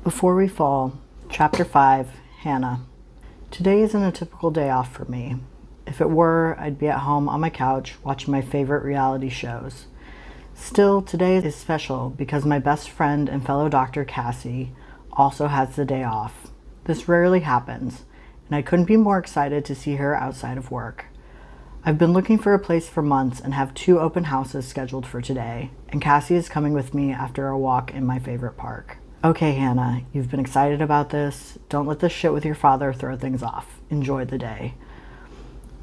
Before We Fall, Chapter 5, Hannah. Today isn't a typical day off for me. If it were, I'd be at home on my couch watching my favorite reality shows. Still, today is special because my best friend and fellow doctor Cassie also has the day off. This rarely happens, and I couldn't be more excited to see her outside of work. I've been looking for a place for months and have 2 open houses scheduled for today, and Cassie is coming with me after a walk in my favorite park. Okay, Hannah, you've been excited about this. Don't let this shit with your father throw things off. Enjoy the day.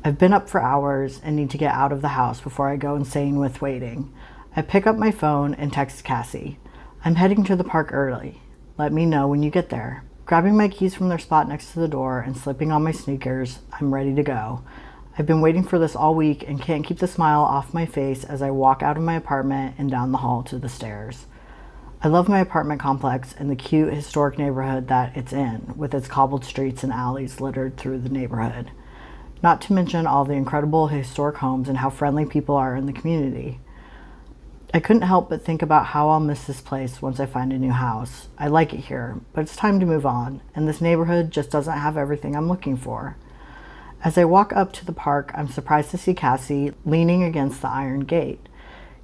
I've been up for hours and need to get out of the house before I go insane with waiting. I pick up my phone and text Cassie. I'm heading to the park early. Let me know when you get there. Grabbing my keys from their spot next to the door and slipping on my sneakers, I'm ready to go. I've been waiting for this all week and can't keep the smile off my face as I walk out of my apartment and down the hall to the stairs. I love my apartment complex and the cute historic neighborhood that it's in, with its cobbled streets and alleys littered through the neighborhood. Not to mention all the incredible historic homes and how friendly people are in the community. I couldn't help but think about how I'll miss this place once I find a new house. I like it here, but it's time to move on, and this neighborhood just doesn't have everything I'm looking for. As I walk up to the park, I'm surprised to see Cassie leaning against the iron gate.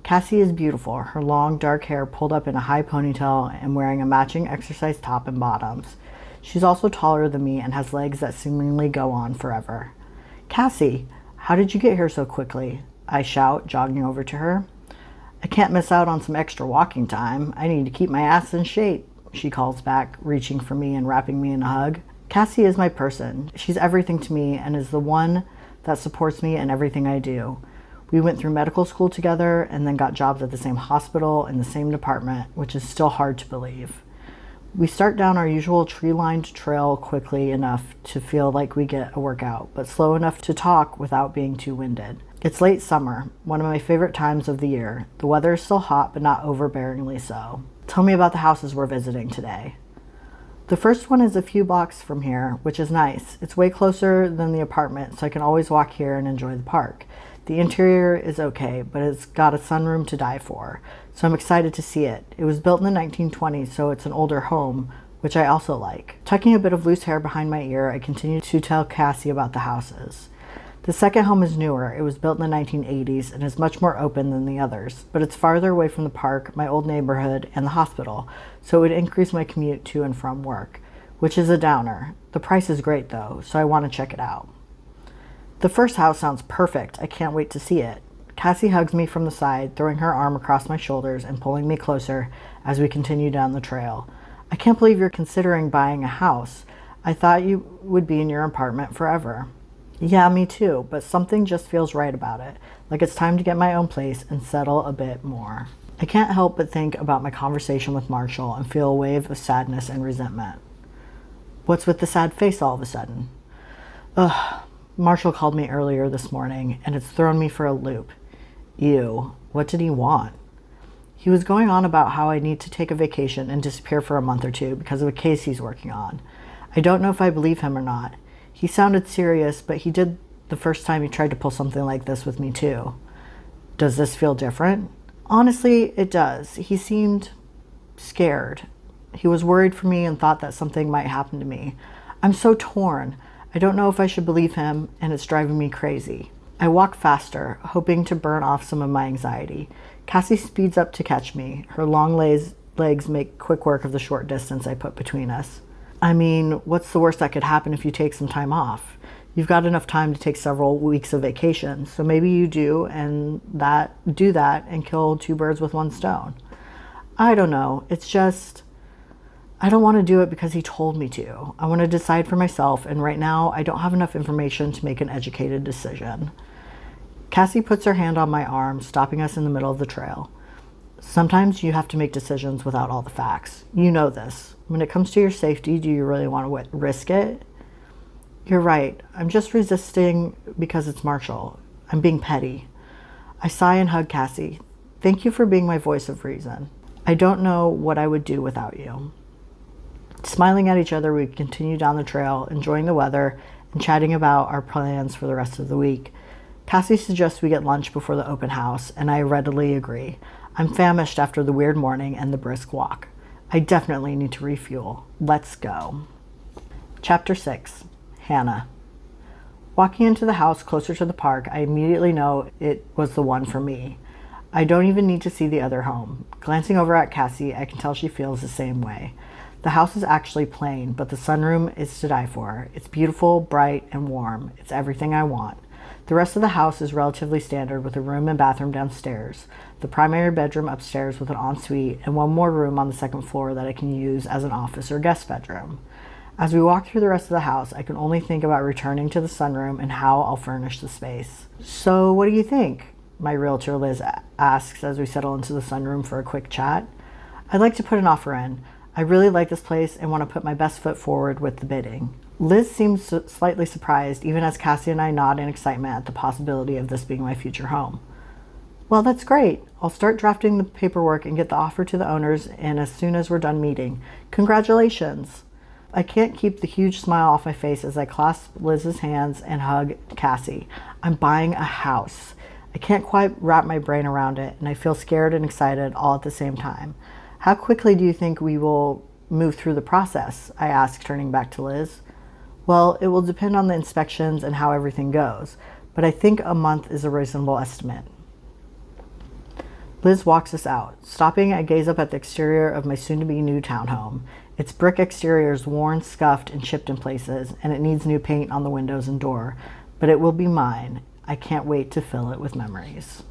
Cassie is beautiful, her long dark hair pulled up in a high ponytail and wearing a matching exercise top and bottoms. She's also taller than me and has legs that seemingly go on forever. Cassie, how did you get here so quickly? I shout, jogging over to her. I can't miss out on some extra walking time. I need to keep my ass in shape, she calls back, reaching for me and wrapping me in a hug. Cassie is my person. She's everything to me and is the one that supports me in everything I do. We went through medical school together and then got jobs at the same hospital in the same department, which is still hard to believe. We start down our usual tree-lined trail quickly enough to feel like we get a workout, but slow enough to talk without being too winded. It's late summer, one of my favorite times of the year. The weather is still hot, but not overbearingly so. Tell me about the houses we're visiting today. The first one is a few blocks from here, which is nice. It's way closer than the apartment, so I can always walk here and enjoy the park. The interior is okay, but it's got a sunroom to die for, so I'm excited to see it. It was built in the 1920s, so it's an older home, which I also like. Tucking a bit of loose hair behind my ear, I continue to tell Cassie about the houses. The second home is newer. It was built in the 1980s and is much more open than the others, but it's farther away from the park, my old neighborhood, and the hospital, so it would increase my commute to and from work, which is a downer. The price is great though, so I want to check it out. The first house sounds perfect. I can't wait to see it. Cassie hugs me from the side, throwing her arm across my shoulders and pulling me closer as we continue down the trail. I can't believe you're considering buying a house. I thought you would be in your apartment forever. Yeah, me too, but something just feels right about it, like it's time to get my own place and settle a bit more. I can't help but think about my conversation with Marshall and feel a wave of sadness and resentment. What's with the sad face all of a sudden? Ugh. Marshall called me earlier this morning, and it's thrown me for a loop. Ew, what did he want? He was going on about how I need to take a vacation and disappear for a month or 2 because of a case he's working on. I don't know if I believe him or not. He sounded serious, but he did the first time he tried to pull something like this with me too. Does this feel different? Honestly, it does. He seemed scared. He was worried for me and thought that something might happen to me. I'm so torn. I don't know if I should believe him, and it's driving me crazy. I walk faster, hoping to burn off some of my anxiety. Cassie speeds up to catch me. Her long legs make quick work of the short distance I put between us. I mean, what's the worst that could happen if you take some time off? You've got enough time to take several weeks of vacation, so maybe you do that and kill 2 birds with 1 stone. I don't know. It's just, I don't want to do it because he told me to. I want to decide for myself, and right now I don't have enough information to make an educated decision. Cassie puts her hand on my arm, stopping us in the middle of the trail. Sometimes you have to make decisions without all the facts. You know this. When it comes to your safety, do you really want to risk it? You're right. I'm just resisting because it's Marshall. I'm being petty. I sigh and hug Cassie. Thank you for being my voice of reason. I don't know what I would do without you. Smiling at each other, we continue down the trail, enjoying the weather and chatting about our plans for the rest of the week. Cassie suggests we get lunch before the open house, and I readily agree. I'm famished after the weird morning and the brisk walk. I definitely need to refuel. Let's go. Chapter 6. Hannah. Walking into the house closer to the park, I immediately know it was the one for me. I don't even need to see the other home. Glancing over at Cassie, I can tell she feels the same way. The house is actually plain, but the sunroom is to die for. It's beautiful, bright, and warm. It's everything I want. The rest of the house is relatively standard with a room and bathroom downstairs, the primary bedroom upstairs with an ensuite, and one more room on the second floor that I can use as an office or guest bedroom. As we walk through the rest of the house, I can only think about returning to the sunroom and how I'll furnish the space. So what do you think? My realtor Liz asks as we settle into the sunroom for a quick chat. I'd like to put an offer in. I really like this place and want to put my best foot forward with the bidding. Liz seems slightly surprised, even as Cassie and I nod in excitement at the possibility of this being my future home. Well, that's great. I'll start drafting the paperwork and get the offer to the owners in as soon as we're done meeting. Congratulations. I can't keep the huge smile off my face as I clasp Liz's hands and hug Cassie. I'm buying a house. I can't quite wrap my brain around it, and I feel scared and excited all at the same time. How quickly do you think we will move through the process? I ask, turning back to Liz. Well, it will depend on the inspections and how everything goes, but I think a month is a reasonable estimate. Liz walks us out. Stopping, I gaze up at the exterior of my soon-to-be new townhome. Its brick exterior is worn, scuffed, and chipped in places, and it needs new paint on the windows and door, but it will be mine. I can't wait to fill it with memories.